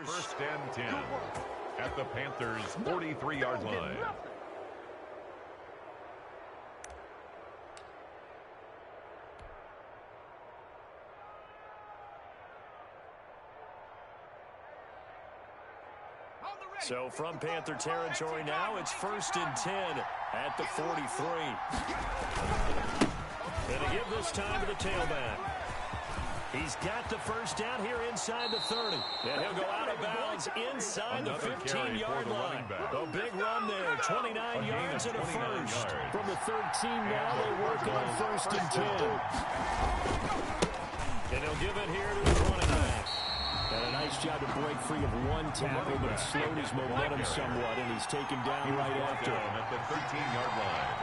First and 10 at the Panthers' 43-yard line. So from Panther territory now, it's first and 10 at the 43. And to give this time to the tailback. He's got the first down here inside the 30. And he'll go out of bounds inside the 15-yard line. A big run there, 29 yards and a first. From the 13 now, they work on first and 10. And he'll give it here to the running back. And a nice job to break free of one tackle, but it slowed his momentum somewhat, and he's taken down right after. At the 13-yard line.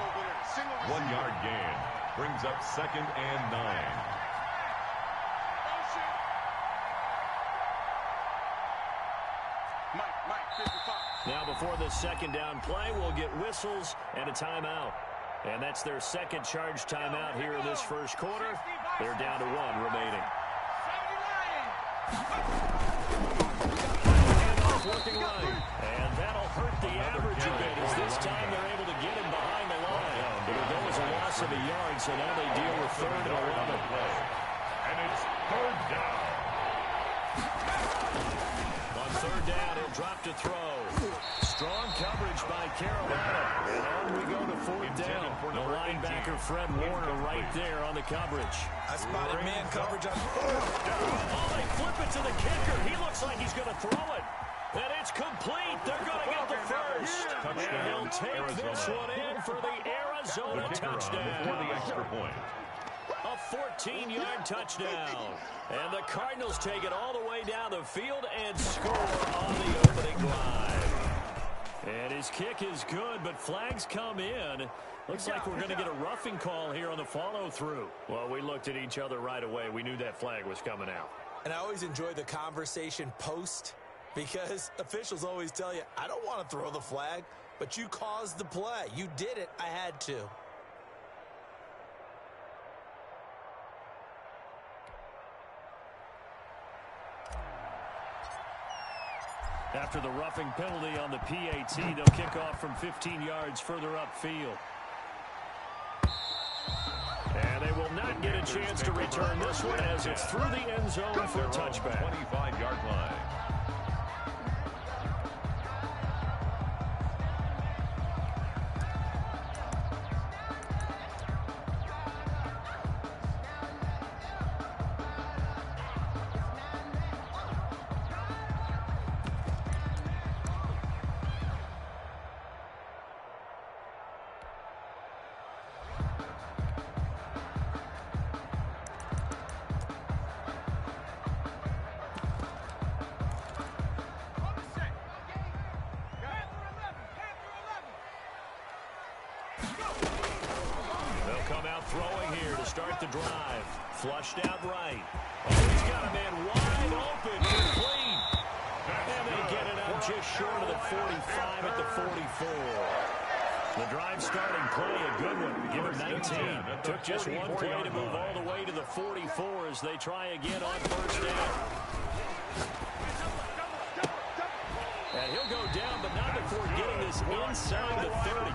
1 yard gain brings up second and 9. Now before the second down play, we'll get whistles and a timeout. And that's their second charge timeout here in this first quarter. They're down to 1 remaining. And off working right. And that'll hurt the average a bit as this time they're able to get him behind the line. It'll go as a loss of a yard, so now they deal with third and 11. And it's third down. On third down, he'll drop to throw. Strong coverage by Carolina. And on we go to fourth down. The linebacker, Fred Warner, right there on the coverage. I spotted man coverage on Oh, they flip it to the kicker. He looks like he's going to throw it. And it's complete. They're going to get the first. And he'll take this one in for the Arizona touchdown. For the extra point. A 14-yard touchdown. And the Cardinals take it all the way down the field and score on the opening drive. And his kick is good, but flags come in. Looks like we're going to get a roughing call here on the follow-through. Well, we looked at each other right away. We knew that flag was coming out. And I always enjoy the conversation post because officials always tell you, I don't want to throw the flag, but you caused the play. You did it. I had to. After the roughing penalty on the PAT, they'll kick off from 15 yards further upfield. And they will not get a chance to return this one as it's through the end zone for a touchback. 25-yard line. Start the drive. Flushed out right. Oh, he's got a man wide open. Complete. And they get it out just short of the 45 at the 44. The drive starting play, a good one. Give him 19. Took just one play to move all the way to the 44 as they try again on first down. And he'll go down, but not before getting this inside the 30.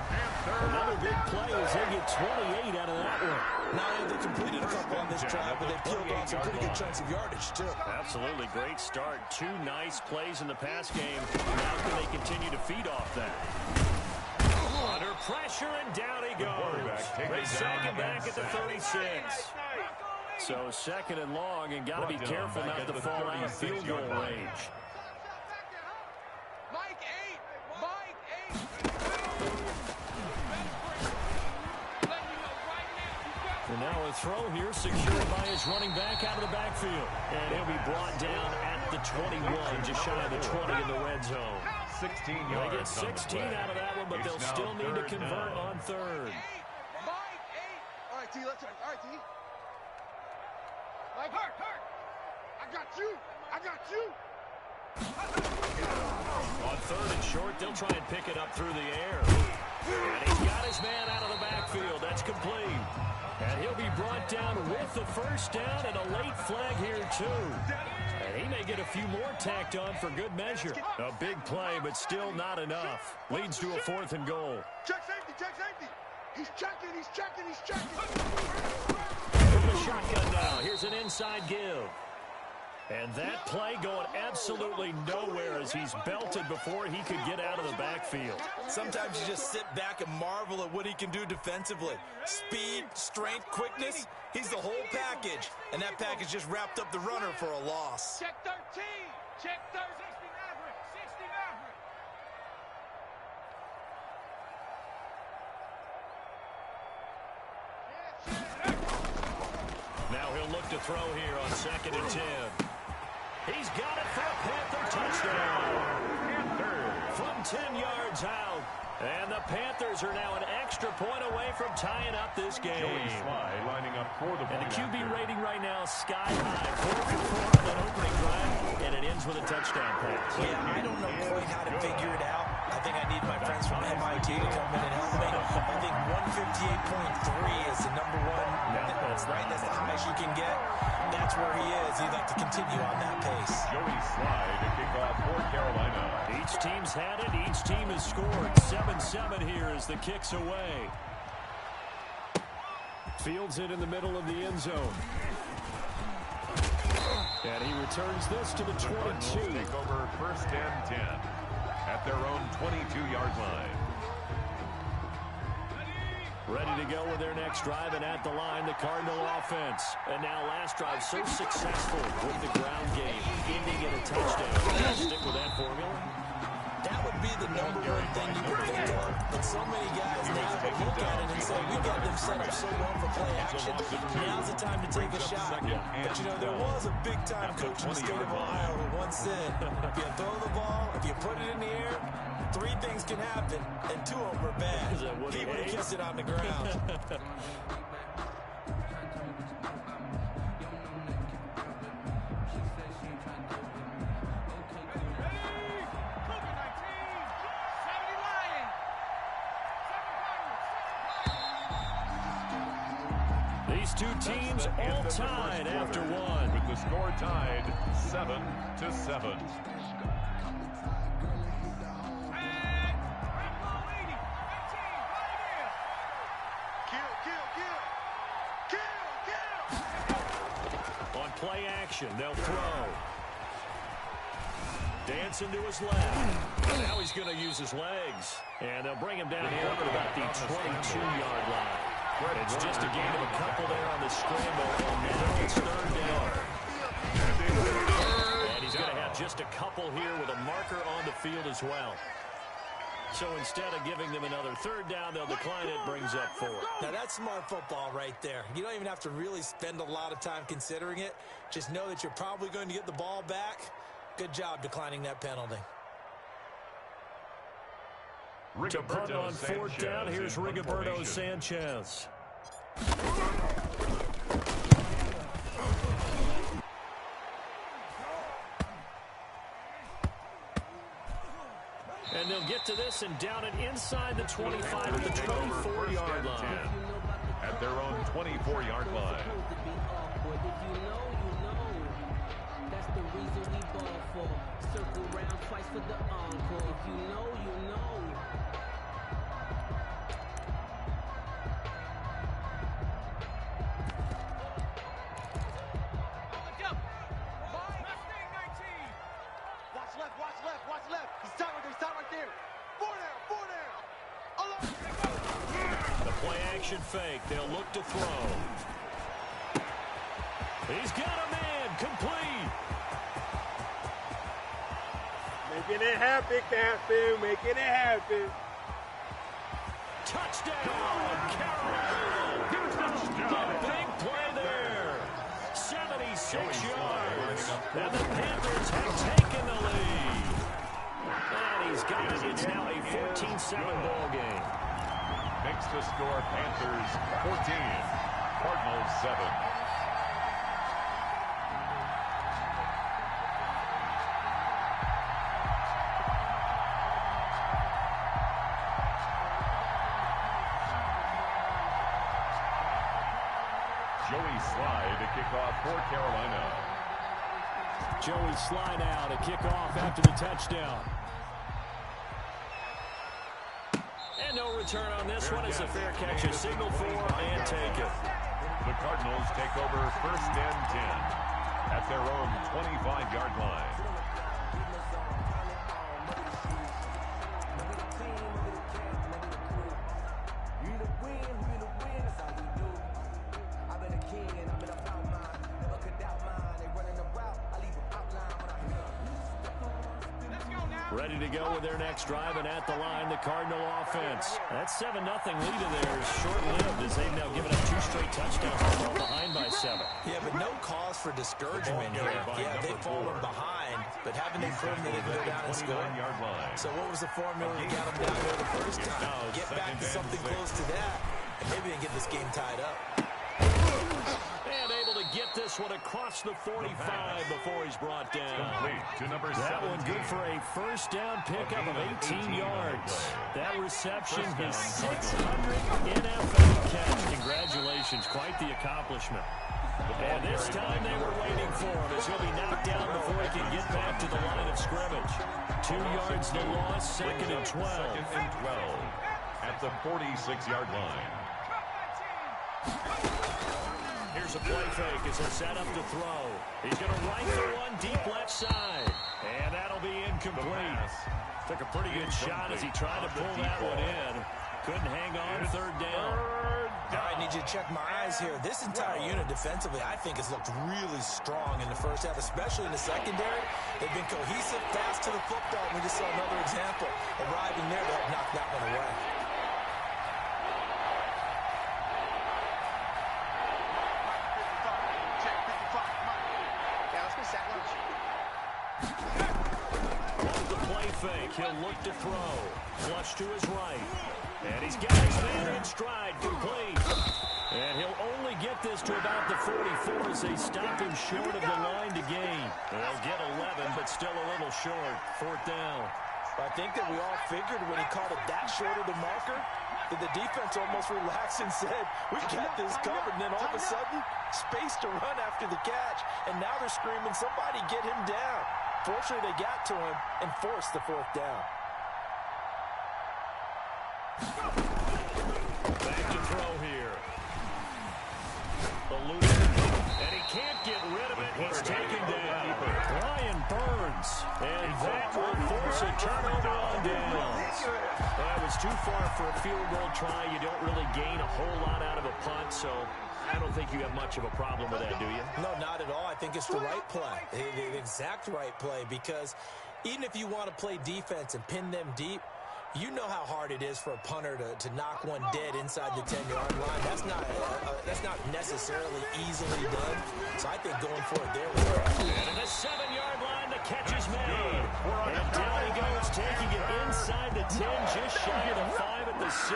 Another big play as they get 28 out of that one. Not only they completed a couple on this drive, but they peeled off some pretty good chunks of yardage, too. Absolutely great start. 2 nice plays in the pass game. Now can they continue to feed off that? Under pressure, and down he goes. They sack him back at the 36. So second and long, and got to be careful not to fall out of field goal range. And now a throw here secured by his running back out of the backfield. And he'll be brought down at the 21, just shy of the 20 in the red zone. 16 yards. They get 16 out of that one, but they'll still need to convert on third. All right, T, let's try. All right, T. Like, hurt. I got you. On third and short, they'll try and pick it up through the air. And he's got his man out of the backfield. That's complete. And he'll be brought down with the first down and a late flag here, too. And he may get a few more tacked on for good measure. A big play, but still not enough. Leads to a 4th and goal. Check safety, check safety. He's checking, he's checking, he's checking. From the shotgun now, here's an inside give. And that play going absolutely nowhere as he's belted before he could get out of the backfield. Sometimes you just sit back and marvel at what he can do defensively. Speed, strength, quickness, he's the whole package. And that package just wrapped up the runner for a loss. Check 13, check 13. 60 Maverick, 60 Maverick. Now he'll look to throw here on 2nd and 10. He's got it for a Panther touchdown. From 10 yards out. And the Panthers are now an extra point away from tying up this game. Joey Sly lining up for the And the QB after. rating right now sky high. 4 for 4 on that opening drive. And it ends with a touchdown pass. Yeah, I don't know quite how to figure it out. I think I need my friends from MIT to come in and help me. I think 158.3 is the number one. That's right. That's the highest you can get. That's where he is. He'd like to continue on that pace. Joey Sly to kick off for Carolina. Each team's had it. Each team has scored. 7-7 here as the kick's away. Fields it in the middle of the end zone. And he returns this to the 22. Take over 1st and 10 at their own 22-yard line. Ready to go with their next drive, and at the line, the Cardinal offense. And now last drive so successful with the ground game, ending in a touchdown. Stick with that formula. That would be the number one thing you could think of. But so many guys now look at it and say, we got them set up so well for play action. Now's the time to take a shot. But, you know, there was a big-time coach in the state of Ohio who once said, if you throw the ball, if you put it in the air, 3 things can happen, and 2 of them are bad. He would have kissed it on the ground. These two teams all tied after one. With the score tied 7-7. On play action, they'll throw. Dancing to his left. Now he's going to use his legs. And they'll bring him down here at about the 22-yard line. It's just a gain of a couple there on the scramble. And now it's 3rd down. And he's going to have just a couple here with a marker on the field as well. So instead of giving them another 3rd down, they'll decline it, brings up 4. Now, that's smart football right there. You don't even have to really spend a lot of time considering it. Just know that you're probably going to get the ball back. Good job declining that penalty. To punt on 4th down, here's Rigoberto Sanchez. And they'll get to this and down it inside the 25 at the 24-yard line. At their own 24-yard line. That's the reason we ball for. Circle round twice for the encore. If you know, you know. Watch left. He's tight right there. 4 down. The play action fake. They'll look to throw. He's got a man. Complete. Making it happen, Captain. Making it happen. Touchdown, Carolina. A big play there. 76 yards. And the Panthers have taken the lead. And he's got it. It's now a 14-7 ball game. Makes the score Panthers 14, Cardinals 7. Joey Slye to kick off for Carolina. Joey Slye now to kick off after the touchdown. And no return on this one. It's a fair catch, a signal for, and take it. The Cardinals take over 1st and 10 at their own 25-yard line. Ready to go with their next drive, and at the line, the Cardinal offense. That 7-0 lead of theirs short-lived as they've now given up 2 straight touchdowns and fall behind by 7. Yeah, but no cause for discouragement here. Yeah, they've fallen behind, but haven't they proven that they can go down and score? So what was the formula that got them down there the first time? Get back to something close to that, and maybe they can get this game tied up. And able to get this one across the 45 before he's brought down. Complete to number 17. That one good for a first down pickup of 18 yards. That reception, his 600th NFL catch. Congratulations, quite the accomplishment. And this time they were waiting for him as he'll be knocked down before he can get back to the line of scrimmage. 2 yards to loss, 2nd and 12. 2nd and 12 at the 46-yard line. Here's a play fake as he'll set up to throw. He's going to rifle one deep left side. And that'll be incomplete. Took a pretty good shot as he tried to pull that one in. Couldn't hang on 3rd down. I need you to check my eyes here. This entire unit defensively, I think, has looked really strong in the first half, especially in the secondary. They've been cohesive, fast to the football. We just saw another example arriving there to help knock that one away. The play fake. He'll look to throw. Flush to his right. And he's got his man in stride, complete. And he'll only get this to about the 44 as they stop him short of the line to gain. They'll get 11, but still a little short. 4th down. I think that we all figured when he caught it that short of the marker that the defense almost relaxed and said, we got this covered. And then all of a sudden, space to run after the catch. And now they're screaming, somebody get him down. Fortunately, they got to him and forced the 4th down. Back to throw here. And he can't get rid of it. He's taken down. Brian Burns. And that will force a turnover on downs. That was too far for a field goal try. You don't really gain a whole lot out of a punt, so I don't think you have much of a problem with that, do you? No, not at all. I think it's the right play, the exact right play, because even if you want to play defense and pin them deep, you know how hard it is for a punter to knock one dead inside the 10-yard line. That's not necessarily easily done. So I think going for it there was right. And at the 7-yard line, the catch is made. And down he goes, taking it inside the 10, just shy of the 5 at the 6.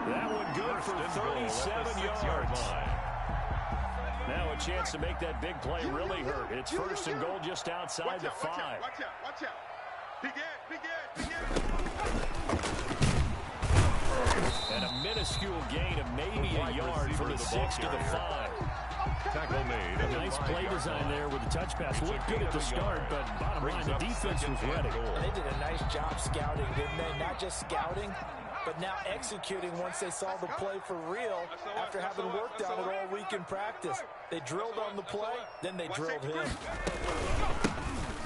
That one good for 37 yards. Now a chance to make that big play really hurt. It's 1st and goal just outside the 5. Watch out. Begin. And a minuscule gain of maybe a yard from the 6 to the 5. Tackle made. A nice play design there with the touch pass. Looked good at the start, but bottom line, the defense was ready. They did a nice job scouting, didn't they? Not just scouting, but now executing once they saw the play for real after having worked on it all week in practice. They drilled on the play, then they drilled him.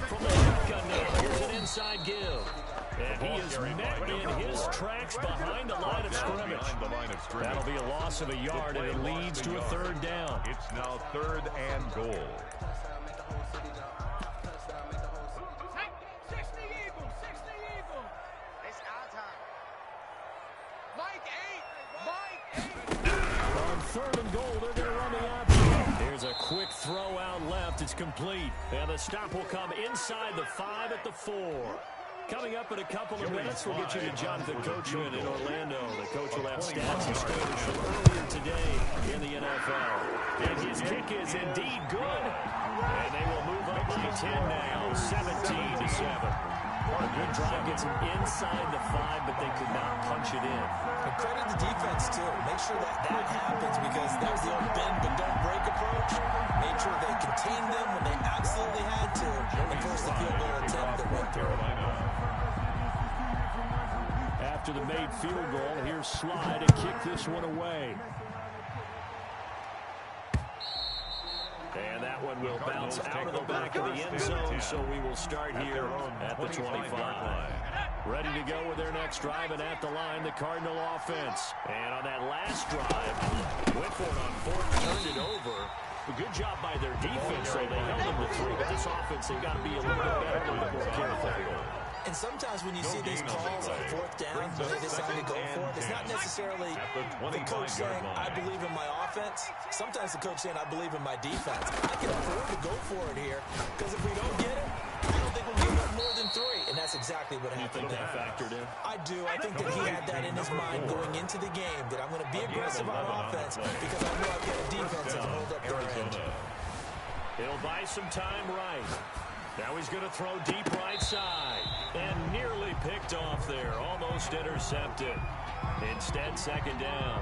From the shotgun now, here's an inside give. And he is met in his tracks behind the line of scrimmage. That'll be a loss of a yard, and it leads to a 3rd down. It's now 3rd and goal. It's our time. Mike 8. On 3rd and goal, they're going to run the option. There's a quick throw out left. It's complete. And the stop will come inside the 5 at the 4. Coming up in a couple of minutes, we'll get you to Jonathan Coachman in Orlando. The coach will have stats and scores from earlier today in the NFL. And his kick is indeed good. And they will move up by 10 now, 17-7. A good drive gets him inside the 5, but they could not punch punch it in. And credit the defense, too. Make sure that happens, because that was the old bend but don't break approach. Made sure they contained them when they absolutely had to and forced the field goal attempt that went through. After the made field goal, here's Sly to kick this one away. And that one will bounce out of the back of the end zone, so we will start here at the 25. Ready to go with their next drive, and at the line, the Cardinal offense. And on that last drive, went for it on fourth, turned it over. A good job by their defense, so they held them to 3, but this offense, they've got to be a little bit better, a little bit more careful. And sometimes when you see these calls on fourth down, when they decide to go for it, it's not necessarily the coach saying, I believe in my offense. Sometimes the coach saying, I believe in my defense. I can afford to go for it here, because if we don't get it, I don't think we'll give up more than 3. And that's exactly what happened there. Factored in? I do. I think that he had that in his mind going into the game, that I'm going to be aggressive on offense because I know I've got a defense that can hold up their end. He'll buy some time right. Now he's going to throw deep right side. And nearly picked off there. Almost intercepted. Instead, second down.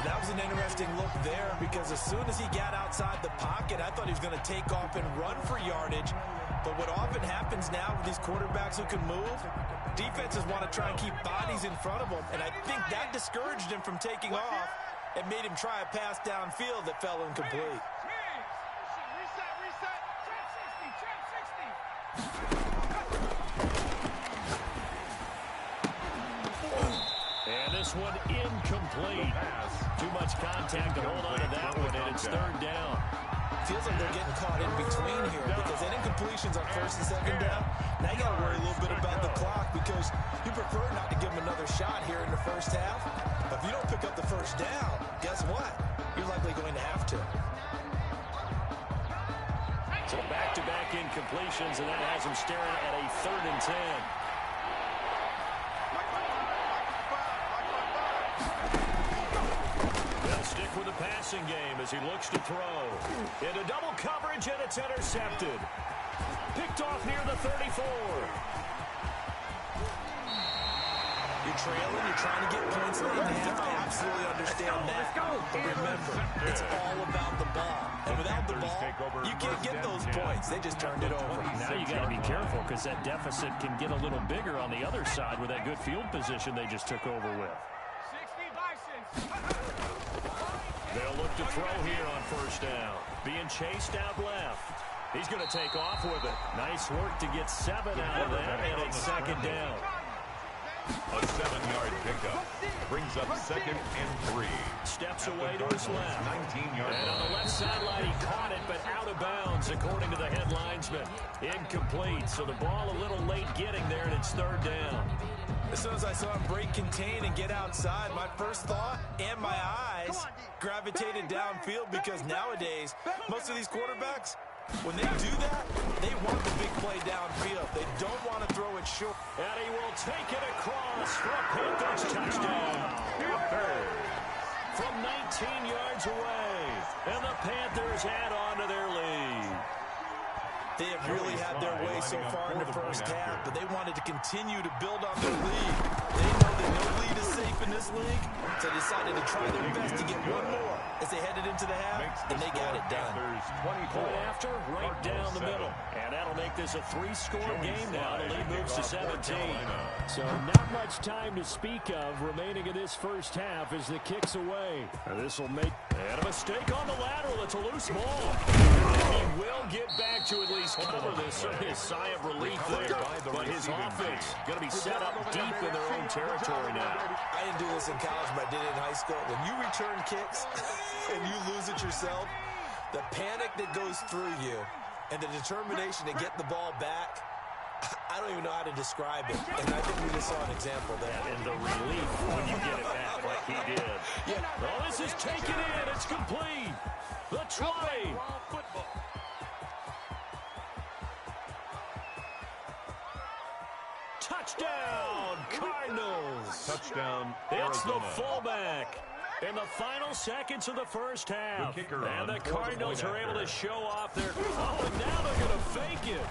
That was an interesting look there, because as soon as he got outside the pocket, I thought he was going to take off and run for yardage. But what often happens now with these quarterbacks who can move, defenses want to try and keep bodies in front of them. And I think that discouraged him from taking off and made him try a pass downfield that fell incomplete. This one incomplete. Too much contact to hold on to that one, and it's third down. Feels like they're getting caught in between here, because that incompletion's on first and second down. Now you got to worry a little bit about the clock, because you prefer not to give them another shot here in the first half. But if you don't pick up the first down, guess what? You're likely going to have to. So back-to-back incompletions, and that has them staring at a 3rd and 10. Stick with the passing game as he looks to throw. Into double coverage, and it's intercepted. Picked off near the 34. You're trailing, you're trying to get points late in the half. I absolutely understand that. But remember, it's all about the ball. And without the ball, you can't get those points. They just turned it over. Now you got to be careful, because that deficit can get a little bigger on the other side with that good field position they just took over with. They'll look to throw here on first down. Being chased out left. He's going to take off with it. Nice work to get 7 out of that, and it's second down. A 7-yard pickup brings up 2nd and 3. Steps away to his left. 19-yard and on the left sideline, he caught it, but out of bounds, according to the head linesman. Incomplete, so the ball a little late getting there, and it's third down. As soon as I saw him break contain and get outside, my first thought and my eyes gravitated downfield, because nowadays, most of these quarterbacks, when they do that, they want the big play downfield. They don't want to throw it short. And he will take it across for a Panthers touchdown. From 19 yards away. And the Panthers add on to their lead. They have really had their way so far in the first half, but they wanted to continue to build on their lead. They know that no lead is safe in this league, so they decided to try their best to get one more as they headed into the half, and they got it done. Point after, right down the middle. And that'll make this a 3-score game now. The lead moves to 17. So not much time to speak of remaining in this first half as the kick's away. This will make... And a mistake on the lateral. It's a loose ball. And he will get back to at least cover this. Certainly a sigh of relief there. But his offense going to be set up deep in their own territory now. I didn't do this in college, but I did it in high school. When you return kicks and you lose it yourself, the panic that goes through you and the determination to get the ball back, I don't even know how to describe it. And I think we just saw an example there. And the relief when you get it back like he did. Yeah. Oh, this is taken in. It's complete. The 20. Touchdown, Cardinals. Touchdown, It's the Arizona. fullback. In the final seconds of the first half. And the Cardinals are able to show off their... Oh, and now they're going to fake it.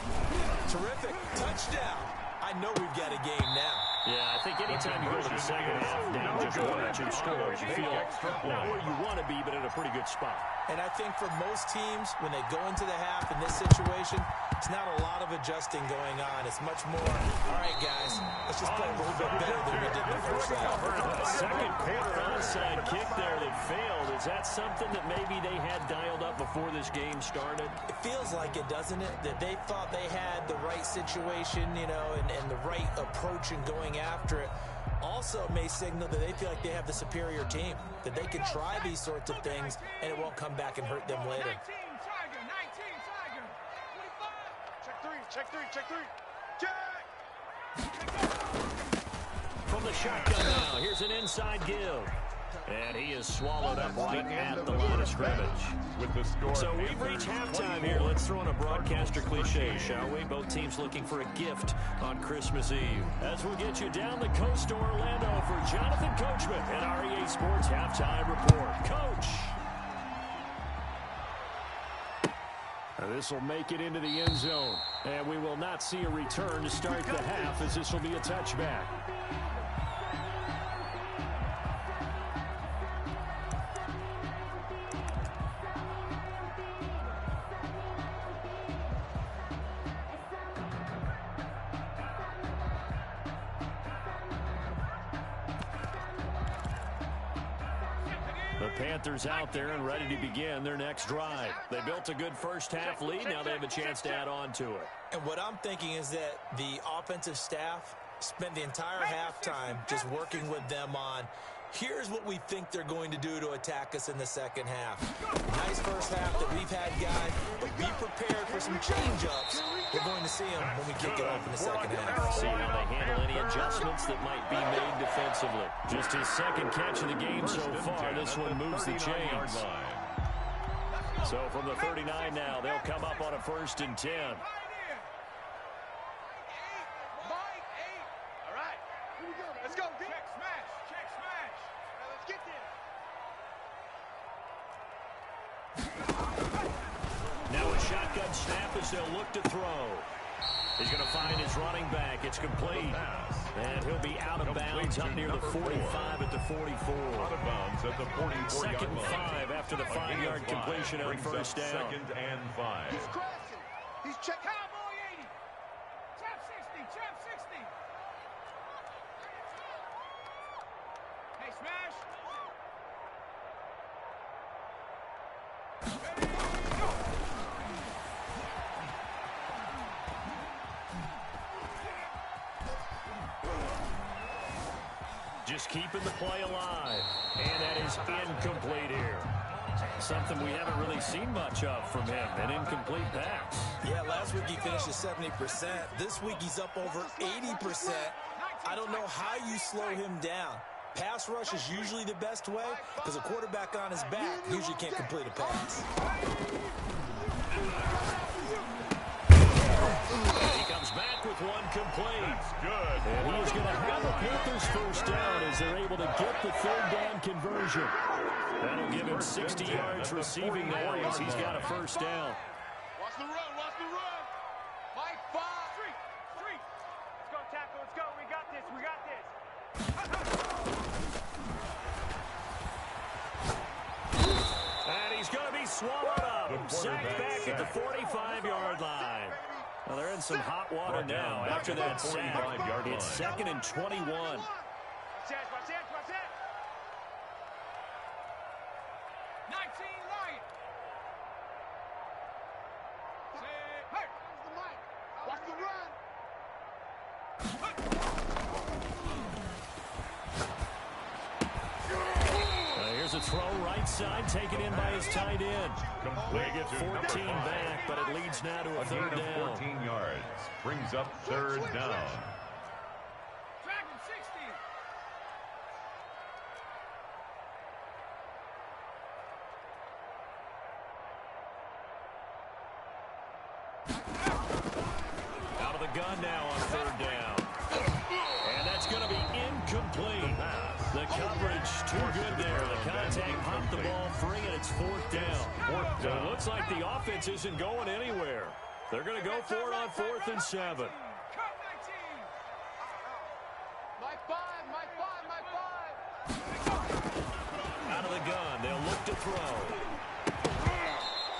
Terrific. Touchdown. I know we've got a game now. Yeah, I think anytime you go to the second half, down just 1 or 2 scores, you feel not where you want to be, but in a pretty good spot. And I think for most teams, when they go into the half in this situation, it's not a lot of adjusting going on. It's much more, all right, guys, let's just play a little bit better than we did in the first half. Second quarter onside kick there that failed. Is that something that maybe they had dialed up before this game started? It feels like it, doesn't it? That they thought they had the right situation, you know, and the right approach in going after it. Also may signal that they feel like they have the superior team, that they can try these sorts of things and it won't come back and hurt them later. 19 Tiger. 25. Check three. From the shotgun now, here's an inside give. And he is swallowed up right at the line of scrimmage. With the score. So we've reached halftime here. Let's throw in a broadcaster cliche, shall we? Both teams looking for a gift on Christmas Eve. As we'll get you down the coast to Orlando for Jonathan Coachman and our EA Sports Halftime Report. Coach. This will make it into the end zone. And we will not see a return to start the half, as this will be a touchback. Panthers out there and ready to begin their next drive. They built a good first half lead. Now they have a chance to add on to it. And what I'm thinking is that the offensive staff spent the entire halftime just working with them on, here's what we think they're going to do to attack us in the second half. Nice first half that we've had, guys, but be prepared for some change-ups. We're going to see them when we kick it off in the second half. See how they handle any adjustments that might be made defensively. Just his second catch of the game so far. This one moves the chains. So from the 39 now, they'll come up on a 1st and 10. All right. Here we go. Let's go. Check smash. Let's get this. Now a shotgun snap as they'll look to throw. He's going to find his running back. It's complete. And he'll be out of bounds up near the 45 at the 44. Out of bounds at the 44-yard Second line. 5 after the 5-yard completion on first down. Second and 5. He's crossing. He's check. Cowboy 80. Trap 60. Hey, smash. Just keeping the play alive. And that is incomplete here. Something we haven't really seen much of from him, an incomplete pass. Yeah, last week he finished at 70%. This week he's up over 80%. I don't know how you slow him down. Pass rush is usually the best way because a quarterback on his back usually can't complete a pass. He comes back with one complete. That's good. And he is going to have the Panthers first down as they're able to get the 3rd down conversion. That'll give him 60 yards receiving now as he's got a first down. Watch the run. Mike, 5. Street. Let's go, tackle. Let's go. We got this. And he's going to be swallowed up. Sacked back at the 45-yard line. Well, they're in some hot water now after that sack. It's 2nd and 21. Watch that. 19 Lion. Hey, the mic. Watch the run. Here's a throw right side, taken in by his tight end. They get 14 back, but it leads now to a 3rd down. 14 yards. Brings up 3rd down. Dragon 60. Out of the gun now on 3rd down. And that's going to be incomplete. The coverage too good there. The contact popped the ball free, and it's 4th down. So it looks like the offense isn't going anywhere. They're going to go for it on 4th and 7. Cut 19. look to throw.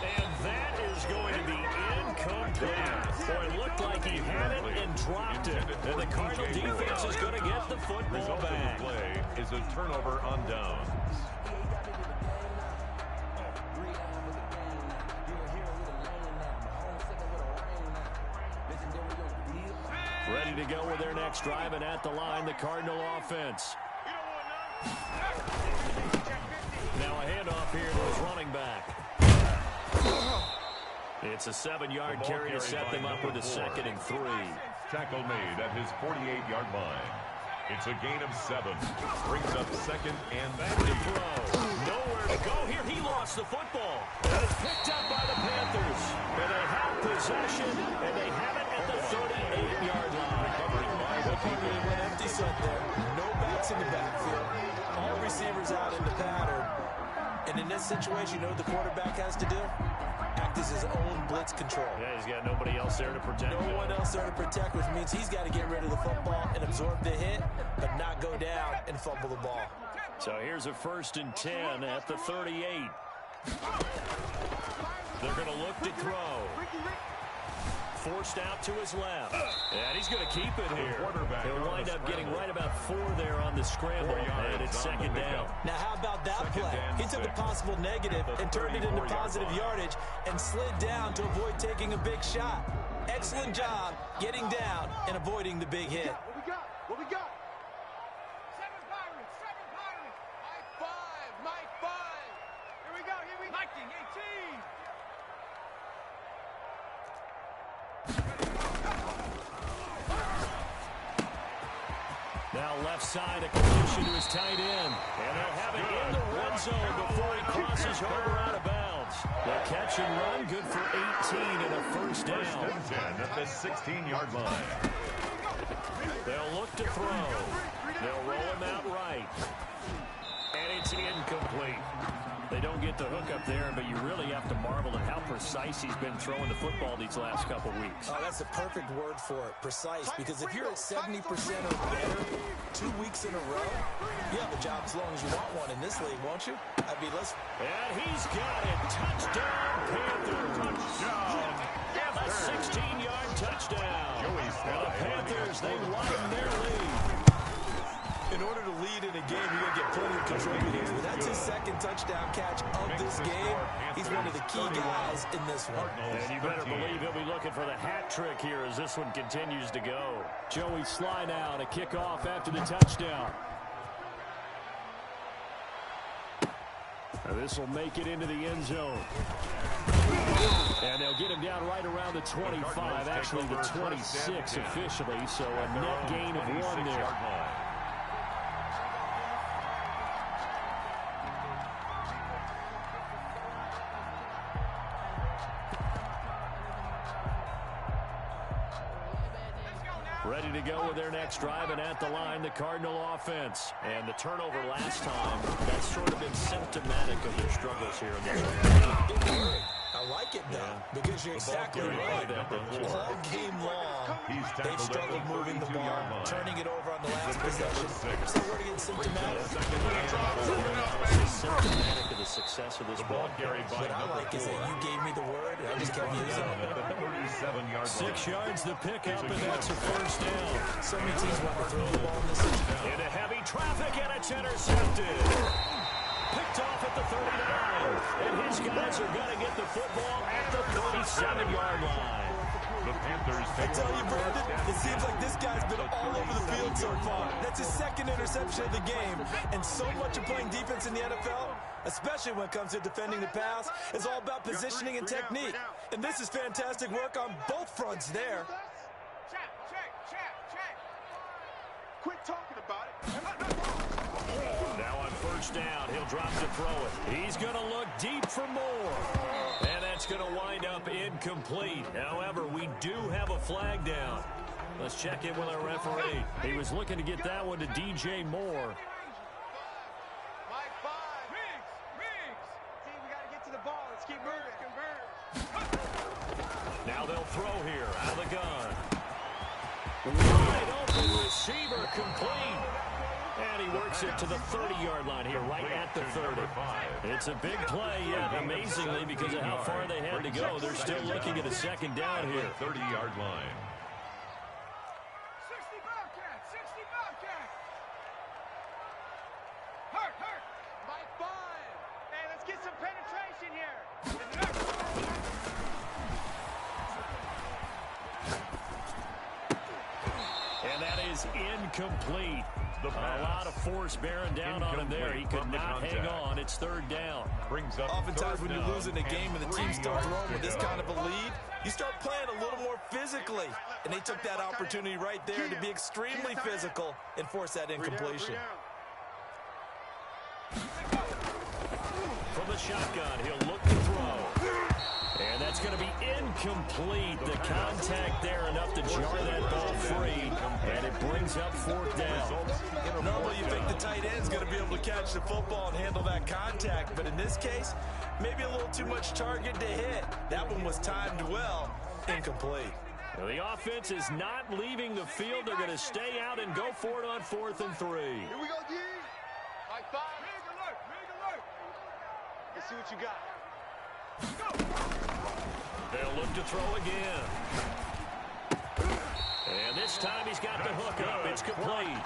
And that is going to be incomplete. Boy, it looked like he had it and dropped it. And the Cardinal defense is going to get the football back. The play is a turnover on downs. Ready to go with their next drive, and at the line, the Cardinal offense. Now a handoff here to his running back. It's a 7-yard carry to set them up with a 2nd and 3. Tackle made at his 48-yard line. It's a gain of 7. Brings up 2nd and 3. Back to throw. Nowhere to go here. He lost the football. And it's picked up by the Panthers. And they have possession, and they have it at the 38-yard line. They went empty set there. No backs in the backfield. All receivers out in the pattern. And in this situation, you know what the quarterback has to do? Act as his own blitz control. Yeah, he's got nobody else there to protect him. No one else there to protect, which means he's got to get rid of the football and absorb the hit, but not go down and fumble the ball. So here's a 1st and 10 at the 38. They're going to look to throw. Forced out to his left. And he's going to keep it here. He'll wind up getting right about 4 there on the scramble. And it's 2nd down. Now, how about that play? He took a possible negative and turned it into positive yardage and slid down to avoid taking a big shot. Excellent job getting down and avoiding the big hit. What we got? What we got? 7 Pirates. 7 Pirates. Mike 5. Here we go. Viking 18. Now left side, a completion to his tight end. And they'll have it in the red zone before he crosses over out of bounds. The catch and run, good for 18 and a 1st down. 1st and 10 at the 16-yard line. They'll look to throw. They'll roll him out right. And it's incomplete. They don't get the hook up there, but you really have to marvel at how precise he's been throwing the football these last couple weeks. Oh, that's a perfect word for it, precise, because if you're at 70% or better 2 weeks in a row, you have a job as long as you want one in this league, won't you? I mean, let's... And he's got it. Touchdown, Panthers. Touchdown. A 16-yard touchdown. The Panthers, they widen their lead. In order to lead in a game, you got to get plenty of contributors. But that's his 2nd touchdown catch of this game. He's one of the key guys in this one. And you better believe he'll be looking for the hat trick here as this one continues to go. Joey Sly now to kick off after the touchdown. This will make it into the end zone. And they'll get him down right around the 25, actually the 26 officially, so a net gain of 1 there. Ready to go with their next drive, and at the line, the Cardinal offense. And the turnover last time, that's sort of been symptomatic of their struggles here in this game. I like it, though, because you're exactly right. All game long, they've struggled moving the ball, turning it over on the last possession. So we're going to get symptomatic. Symptomatic of the success of this ball. What I like is that you gave me the word, and I just kept using it. 6 yards the pickup, and that's a 1st down. So many teams want to throw the ball in this situation. Into heavy traffic, and it's intercepted. Picked off at the 39. And his guys are going to get the football at the 37-yard line. The Panthers I tell you, Brandon, it seems like this guy's been all over the field so far. That's his 2nd interception of the game. And so much of playing defense in the NFL, especially when it comes to defending the pass, is all about positioning and technique. And this is fantastic work on both fronts there. Check. Quit talking about it. Now on 1st down, he'll drop to throw it. He's going to look deep for more. And that's going to wind up incomplete. However, we do have a flag down. Let's check in with our referee. He was looking to get that one to DJ Moore. Mike 5. Riggs. See, we got to get to the ball. Let's keep moving. Now they'll throw here out of the gun. Wide open receiver complete. And he works it to the 30-yard line here, right at the 30. It's a big play, yet amazingly, because of how far they had to go, they're still looking at a second down here. 30-yard line. 60 Bobcats! 60 Bobcats! Hurt! By 5! Hey, let's get some penetration here! And that is incomplete. A lot of force bearing down on him there. He could not hang on. It's third down. Brings up Oftentimes when you're losing a game and the team starts throwing with this kind of a lead, you start playing a little more physically. And they took that opportunity right there to be extremely physical and force that incompletion. From the shotgun, he'll look to throw. And that's going to be incomplete. The contact there enough to jar that ball free. And it brings up fourth down. Normally you think the tight end's going to be able to catch the football and handle that contact. But in this case, maybe a little too much target to hit. That one was timed well. Incomplete. Well, the offense is not leaving the field. They're going to stay out and go for it on 4th and 3. Here we go, D! By 5! Big alert! Let's see what you got. They'll look to throw again. And this time he's got the hook up. It's complete.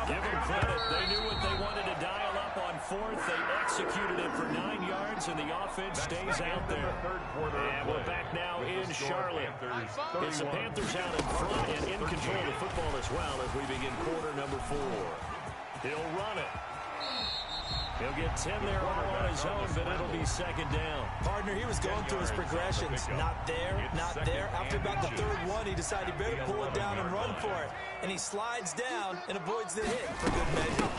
Give them credit. They knew what they wanted to dial up on 4th. They executed it for 9 yards, and the offense stays out there. And we're back now in Charlotte. It's the Panthers out in front and in control of the football as well as we begin quarter number 4. He'll run it. He'll get 10 there all on his own, but it'll be second down. Partner, he was going through his progressions. Not there, not there. After about the third one, he decided he better pull it down and run for it. And he slides down and avoids the hit for good measure.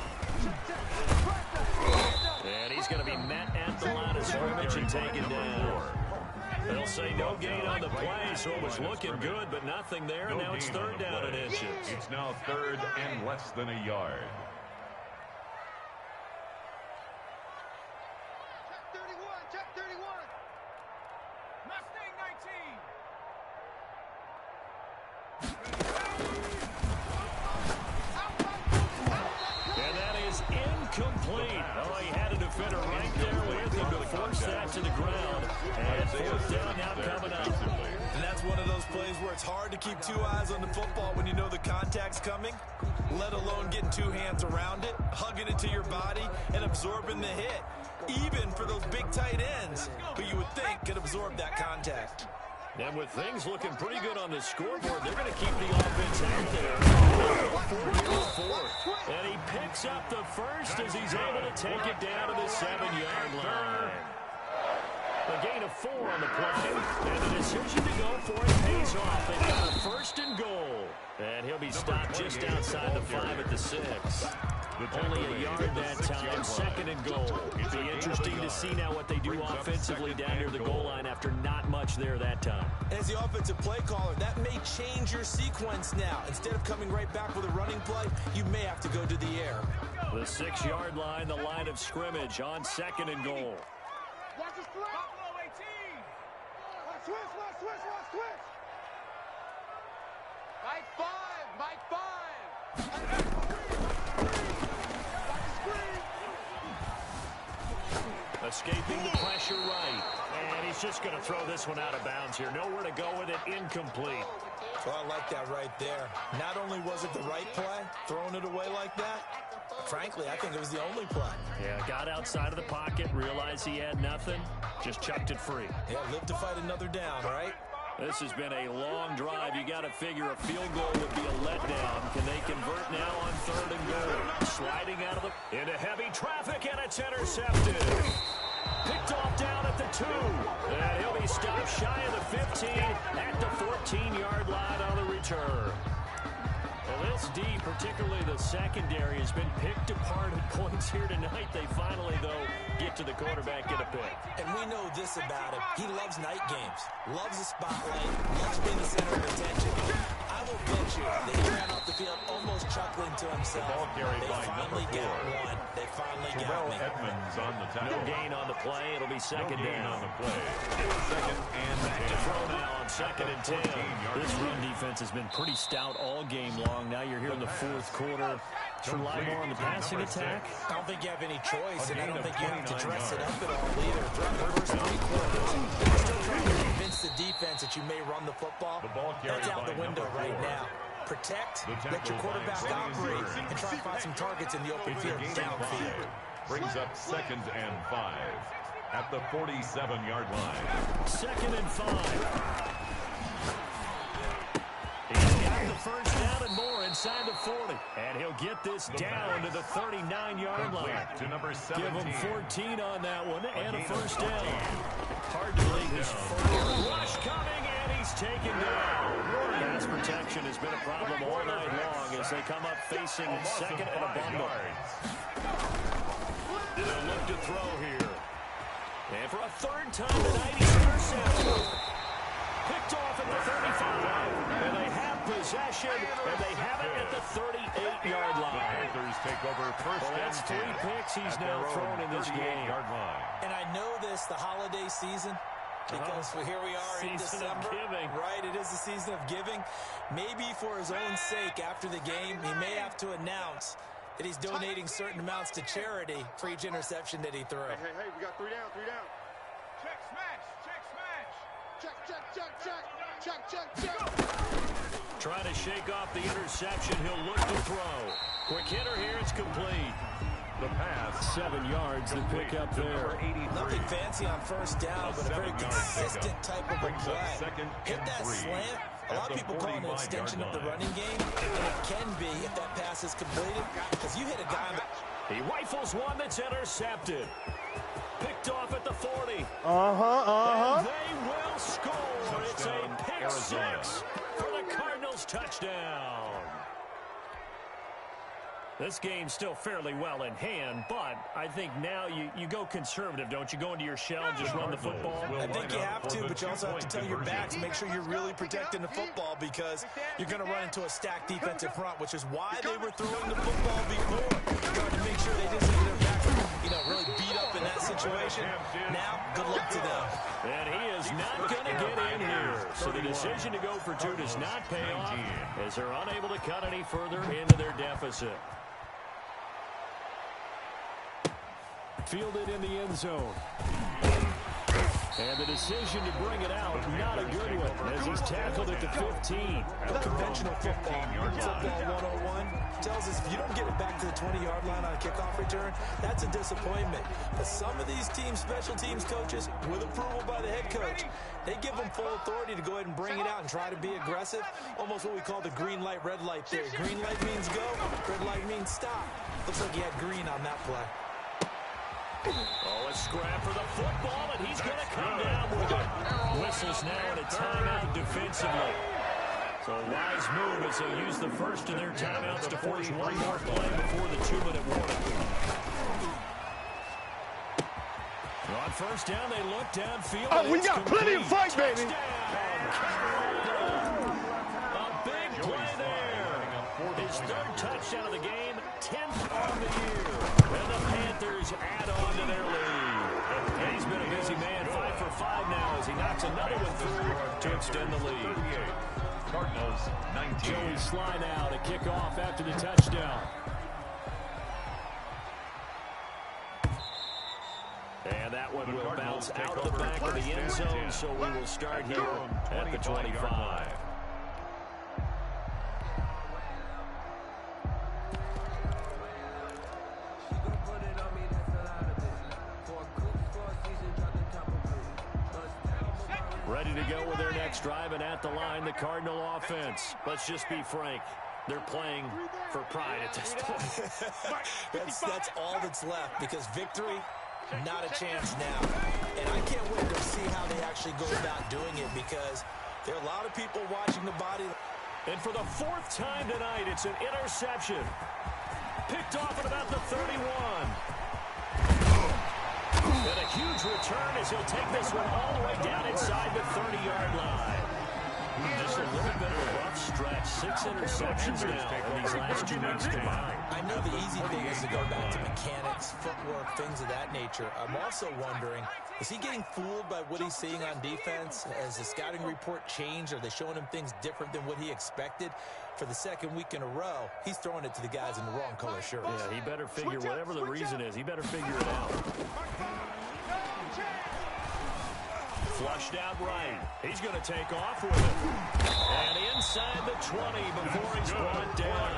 And he's going to be met at the line of scrimmage and taken down. They'll say no gain on the play, so it was looking good, but nothing there. Now it's third down and inches. It's now 3rd and less than a yard. Check 31! Mustang 19! And that is incomplete. Oh, he had a defender right there with him to force that to the ground. And fourth down now coming up. And that's one of those plays where it's hard to keep 2 eyes on the football when you know the contact's coming, let alone getting 2 hands around it, hugging it to your body, and absorbing the hit. Even for those big tight ends, who you would think could absorb that contact. And with things looking pretty good on the scoreboard, they're going to keep the offense out there. And he picks up the first as he's able to take it down to the 7-yard line. A gain of 4 on the play, and the decision to go for it pays off. They got a 1st and goal. And he'll be stopped just outside the 5 at the 6. Only a yard that time, 2nd and goal. It'd be interesting to see now what they do offensively down near the goal line after not much there that time. As the offensive play caller, that may change your sequence now. Instead of coming right back with a running play, you may have to go to the air. The 6-yard line, the line of scrimmage on 2nd and goal. Watch the split! Buffalo 18! Watch switch! By 5! Escaping the pressure right. And he's just going to throw this one out of bounds here. Nowhere to go with it, incomplete. Well, I like that right there. Not only was it the right play, throwing it away like that, frankly, I think it was the only play. Yeah, got outside of the pocket, realized he had nothing, just chucked it free. Yeah, live to fight another down, right? This has been a long drive. You got to figure a field goal would be a letdown. Can they convert now on 3rd and goal? Sliding out of the into heavy traffic, and it's intercepted. Picked off down at the 2. And he'll be stopped shy of the 15 at the 14-yard line on the return. Well, this D, particularly the secondary, has been picked apart at points here tonight. They finally, though, get to the quarterback, get a pick. And we know this about him. He loves night games, loves the spotlight, loves being the center of attention. I will bet you that he ran off the field almost chuckling to himself. The ball carried They by finally number 4. got one. They finally got Terrell me. Edmonds on the tackle. No gain on the play. It'll be second No gain down. on the play. Second and Back to 10. throw now on second and 10. 14-yard This line. run defense has been pretty stout all game long. Now you're here in the fourth quarter. Rely more on the passing attack. I don't think you have any choice, and I gain don't of think you have to 29 dress it yards. up at all either. Throughout the first 3 quarters, you're still trying to convince the defense that you may run the football. The ball carried That's out by the window number right 4. now. Protect, The tackle let your quarterback by Brian operate, Burns. and try to find some targets in the open It's a field gain of downfield. 5. Brings up second and 5 at the 47-yard line. Second and 5. He's got the first down and more inside the 40. And he'll get this down to the 39-yard line. Complete to number 17. Give him 14 on that one and a first down. Hard to leave his forward rush coming, and he's taken down. Pass protection has been a problem all night long as they come up facing second and a bundle. They'll look to throw here. And for a third time tonight, he's intercepted. Picked off at the 35. And they have possession, and they have it at the 38-yard line. Panthers take over first Well, that's and 10 3 picks he's at now their thrown own in this game. 38-yard line. And I know this, the holiday season, because here we are in Season of December. giving. Right, it is the season of giving. Maybe for his own sake, after the game, he may have to announce that he's donating certain amounts to charity for each interception that he threw. Hey, we got 3 down, 3 down. Check smash. Check smash. Check, check, check, check. Check, check, check. Trying to shake off the interception. He'll look to throw. Quick hitter here. It's complete. The pass. 7 yards to pick up to number there. 83. Nothing fancy on first down, but a very 7-yard consistent pickup. type of a Brings up play. second Hit and that 3 slant. A at lot of the people call it an 45-yard extension of the line. running game, and it can be if that pass is completed, because you hit a guy on the... He rifles one that's intercepted. Picked off at the 40. Uh-huh. And they will score. It's a Touchdown, pick Arizona. 6 for the Cardinals touchdown. This game's still fairly well in hand, but I think now you go conservative, don't you? Go into your shell and just run the football. I think you have to, but you also have to tell your backs, make sure you're really protecting the football, because you're going to run into a stacked defensive front, which is why they were throwing the football before. Trying to make sure they didn't get their backs, really beat up in that situation. Now, good luck to them. And he is not going to get in here. So the decision to go for 2 does not pay off as they're unable to cut any further into their deficit. Fielded in the end zone. And the decision to bring it out, not a good one, as he's tackled at the 15. Conventional football 101 tells us if you don't get it back to the 20-yard line on a kickoff return, that's a disappointment. But some of these teams, special teams coaches, with approval by the head coach, they give them full authority to go ahead and bring it out and try to be aggressive. Almost what we call the green light, red light theory. Green light means go, red light means stop. Looks like he had green on that play. Oh, a scrap for the football, and he's going to come down with it. Whistles now in a timeout defensively. So a wise move as they use the first of their timeouts to force one more play before the 2-minute warning. On first down, they look downfield. Oh, we got plenty of fight, baby. A big play there. His 3rd touchdown of the game, 10th on the year. And the Panthers add on to their lead. And he's been a busy man, 5 for 5 now as he knocks another one through to extend the lead. Cardinals 19. Joey Sly now to kick off after the touchdown. And that one will bounce out of the back of the end zone, so we will start here at the 25. Ready to go with their next drive, and at the line, the Cardinal offense. Let's just be frank. They're playing for pride at this point. That's all that's left, because victory, not a chance now. And I can't wait to see how they actually go about doing it, because there are a lot of people watching the body. And for the 4th time tonight, it's an interception. Picked off at about the 31. And a huge return as he'll take this one all the way down inside the 30-yard line. Just a little bit of a rough stretch. 6 interceptions now in these last 2 weeks combined. I know the easy thing is to go back to mechanics, footwork, things of that nature. I'm also wondering, is he getting fooled by what he's seeing on defense? Has the scouting report changed? Are they showing him things different than what he expected? For the second week in a row, he's throwing it to the guys in the wrong color shirts. Yeah, he better figure, whatever the reason is, he better figure it out. Flushed out right. He's going to take off with it. And inside the 20 before he's brought down.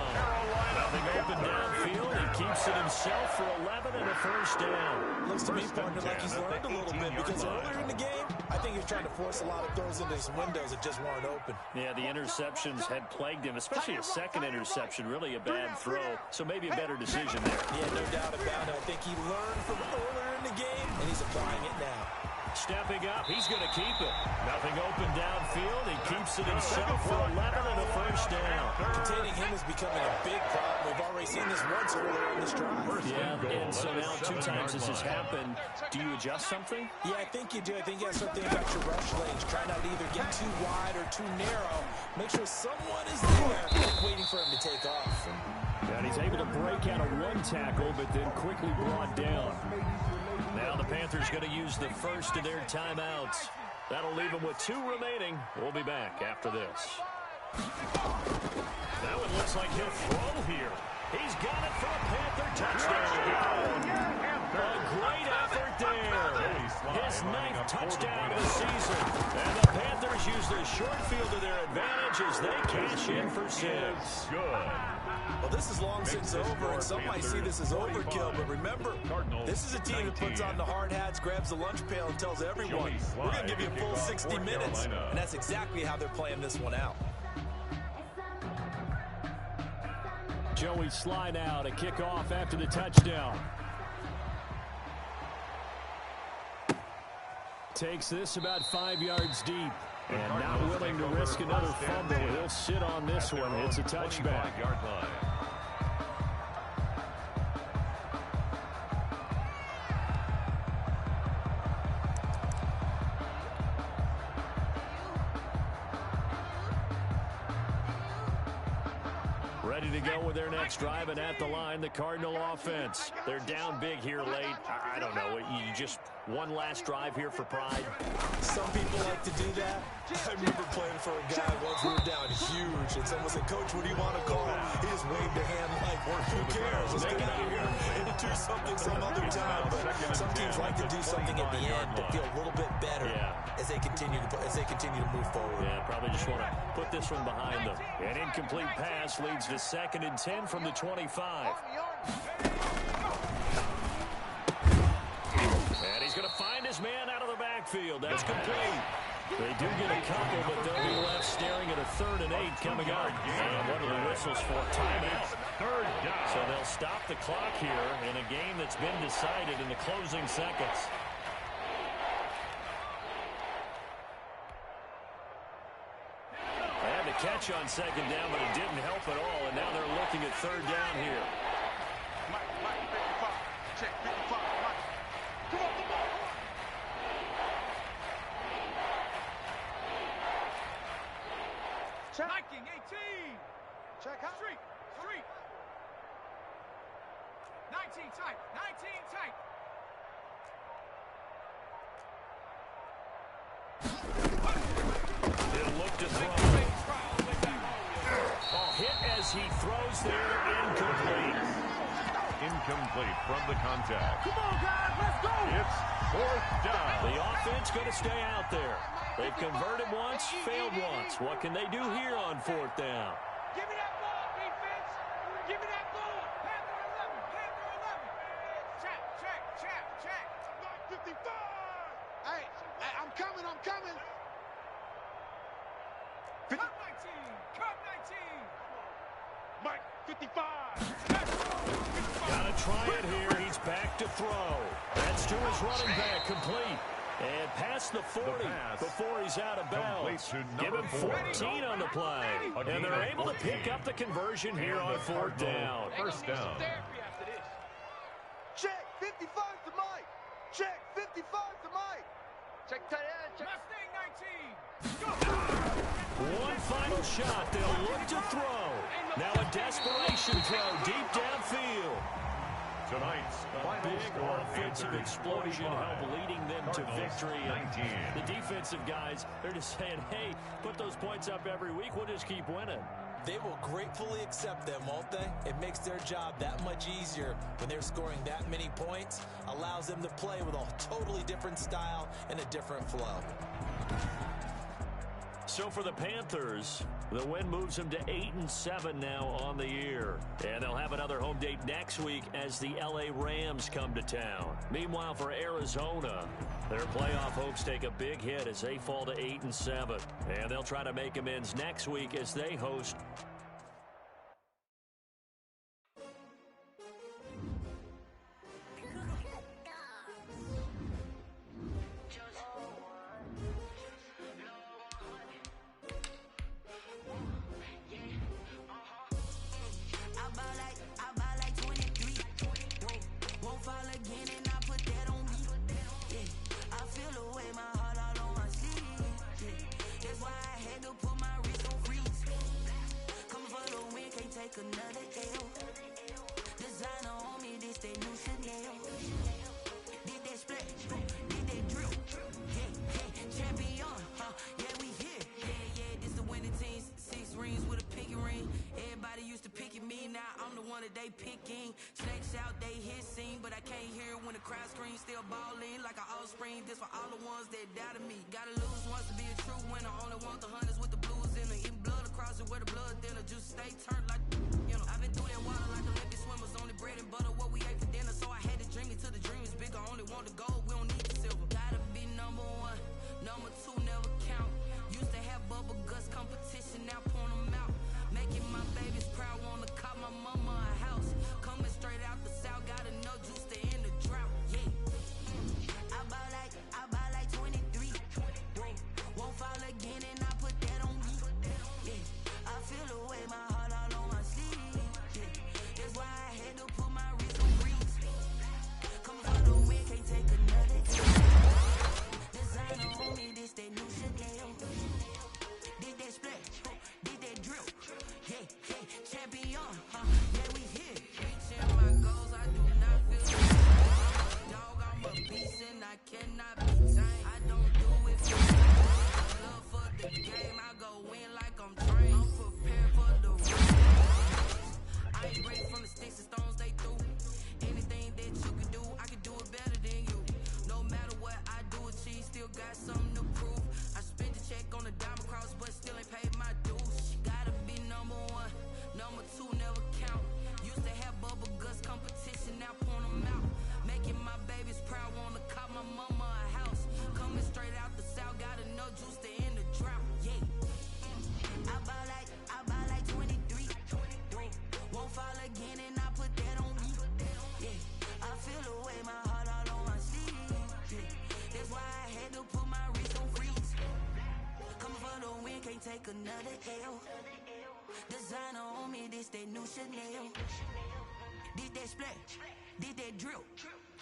Nothing open downfield. He keeps it himself for 11 and a first down. Looks to me, partner, like he's learned a little bit because earlier in the game, I think he was trying to force a lot of throws into some windows that just weren't open. Yeah, the interceptions had plagued him, especially a second interception, really a bad throw. So maybe a better decision there. Yeah, no doubt about it. I think he learned from earlier in the game, and he's applying it now. Stepping up, he's going to keep it. Nothing open downfield. He keeps it himself for 11 and a first down. Containing him is becoming a big problem. We've already seen this once earlier in this drive. Yeah, and so now 2 times this has happened. Do you adjust something? Yeah, I think you do. I think you have something about your rush lanes. Try not to either get too wide or too narrow. Make sure someone is there waiting for him to take off. And he's able to break out of 1 tackle, but then quickly brought down. Now the Panthers going to use the first of their timeouts. That'll leave them with 2 remaining. We'll be back after this. Now it looks like he'll throw here. He's got it for a Panther touchdown. A great effort there. His 9th touchdown of the season. And the Panthers use the short field to their advantage as they cash in for 6. Good. Well, this is long since over, and some might see this as overkill, but remember, this is a team that puts on the hard hats, grabs the lunch pail, and tells everyone, we're going to give you a full 60 minutes, and that's exactly how they're playing this one out. Joey Slye now to kick off after the touchdown. Takes this about 5 yards deep. And not willing to risk another fumble. He'll sit on this one. It's a touchback. Ready to go with their next drive, and at the line, the Cardinal offense. They're down big here late. I don't know. You just one last drive here for pride. Some people like to do that. I remember playing for a guy once we were down huge, and someone said, Coach, what do you want to call? He just waved a hand like, who cares? Let's get out of here and do something some other time. But some teams like to do something at the end to feel a little bit better as they continue to move forward. Yeah, probably just want to put this one behind them. An incomplete pass leads to 2nd and 10 from the 25. And he's going to find his man out of the backfield. That's complete. They do get a couple, but they'll be left staring at a 3rd and 8 coming up. And what are the whistles for? Timeout. So they'll stop the clock here in a game that's been decided in the closing seconds. They had the catch on 2nd down, but it didn't help at all. And now they're looking at 3rd down here. Mike, 55. Check 55. Mike. Come on, come on. Check. Viking 18. Check out. Street. 19 tight. 19 tight. He'll look to throw. Ball hit as he throws there. Incomplete. Incomplete from the contact. Come on, guys. Let's go. It's 4th down. The offense going to stay out there. They've converted once, failed once. What can they do here on 4th down? Give me that ball, defense. Give me that ball. Panther 11. Panther 11. Check. 55. Hey, I'm coming. Cut 19. Mike, 55. Got to try it here. He's back to throw. That's to his running back, complete. And past the 40 before he's out of bounds. Give him 14 on the play. And they're able to pick up the conversion here on 4th down. First down. Check 55 to Mike. Check 55 to Mike. Check tight end. Check. Mustang 19. Go. final shot. They'll look to throw. Now a desperation throw deep downfield. Tonight's A big offensive explosion helped leading them to victory. And the defensive guys, they're just saying, hey, put those points up every week. We'll just keep winning. They will gratefully accept them, won't they? It makes their job that much easier when they're scoring that many points. Allows them to play with a totally different style and a different flow. So for the Panthers, the win moves them to 8-7 now on the year. And they'll have another home date next week as the LA Rams come to town. Meanwhile, for Arizona, their playoff hopes take a big hit as they fall to 8-7. And they'll try to make amends next week as they host another L. Designer on me, this that new Chanel. Did that splash, did that drill. Yeah, champion, yeah, we here. Yeah, this the winning team. 6 rings with a pinky ring. Everybody used to pick at me, now I'm the one that they picking. Snakes out, they hit scene, but I can't hear when the crowd screams. Still balling like an offspring. This for all the ones that doubted me. Gotta lose once to be a true winner. Only want the hunters with the blues in it. Eating blood across it where the blood thinner. Just stay turned like, you know. I've been through that water like Olympic swimmers. Only bread and butter, what we ate for dinner. So I had to dream it till the dream is bigger. Only want the gold, we don't need the silver. Gotta be number 1, number 2 never count. Used to have bubble guts competition, now point them out. Making my babies proud, wanna cop my mama a house. Coming straight out the south, got enough juice to end the drought. Yeah, I buy like 23. Won't fall again, and I put that on me. Yeah, I feel the way, my heart all on my sleeve. Yeah, that's why I had to put my wrist on freeze. Coming for the win, can't take another L. Designer on me, this that new Chanel. Did that splash, did that drill. Yeah, champion, yeah, we here. Reaching my goals, I do not feel the same. Dog, I'm a beast and I cannot be tamed. I don't do it for love for the game. I go in like I'm trained. I'm prepared for the race. I ain't break from the sticks and stones they threw. Anything that you can do, I can do it better than you. No matter what I do, achieve, still got something to prove. I spent the check on the diamond cross, but still ain't paid my dues. Gotta be number 1, number 2 never count. Used to have bubble guts competition, now point them out. Making my babies proud, wanna cop my mama a house. Coming straight out the south, got enough juice to end the drought. Yeah, I buy like 23. Won't fall again, and I put that on me. Yeah, I feel the way, my heart all on my sleeve. Yeah, that's why I had to put my wrist on freeze. Coming for the win, can't take another L. Designer on me, this that new Chanel. Did that splash, did that drill.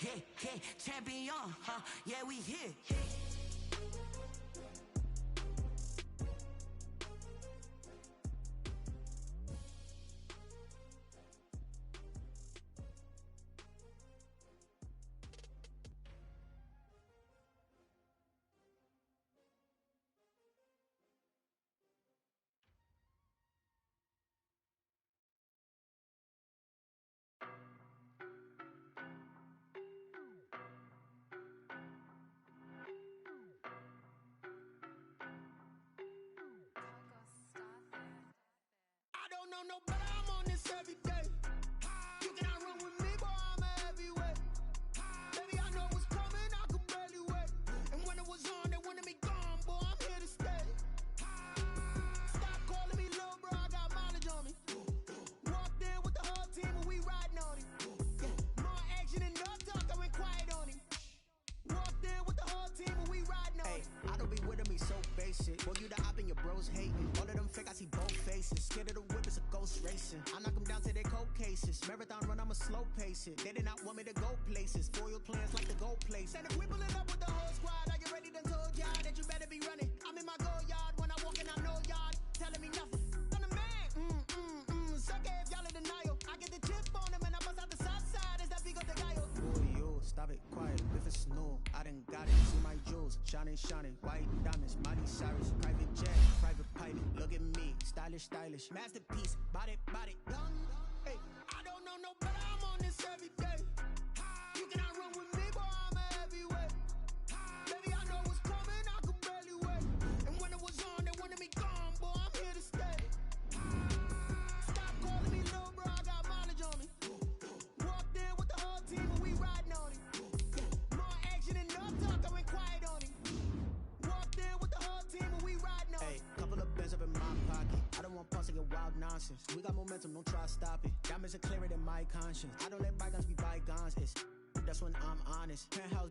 Yeah, champion, yeah, we here. No, but I'm on this every day. You cannot run with me, boy, I'm a heavyweight. Baby, I know what's coming, I could barely wait. And when it was on, they wanted me gone, boy, I'm here to stay. Stop calling me little bro, I got mileage on me. Walked in with the whole team and we riding on him. More action and no talk, I went quiet on him. Walked in with the whole team and we riding on him. I don't be with me so basic. Boy, you the op and your bros hating. All of them fake, I see both faces. Scared of the whip, it's a ghost racing. I knock them down to their cold cases. Marathon run, I'ma slow pace it. They did not want me to go places. Foil plans like the gold place. And if we pulling up with the whole squad, are you ready to told y'all that you better be running? I'm in my go yard when I walk in, I know yard. telling me nothing. I'm the man. Suck it if y'all in denial. I get the chip on them and I bust out the south side. Is that Vigo de Gallo? Oh, yo, stop it, quiet. If it's snow, I done got it. See my jewels, shining, white diamonds, Miley Cyrus, private jet, private pilot. Look at me, stylish, masterpiece, body, young. Hey, I don't know no better. I'm on this every day. You cannot run with me, boy. I'm a heavyweight. Baby, I know what's coming. I could barely wait. And when it was on, they wanted me gone, boy. I'm here to stay. Stop calling me little bro. I got mileage on me. Walked in with the whole team and we riding on it. More action and no talk. I went quiet on it. Walked in with the whole team and we riding on it. Hey, couple of bands up in my pocket. I don't want pussy and wild nonsense. We got momentum, don't try to stop it. Diamonds are clearer than my conscience. I don't let bygones be bygones. That's when I'm honest. Penthouse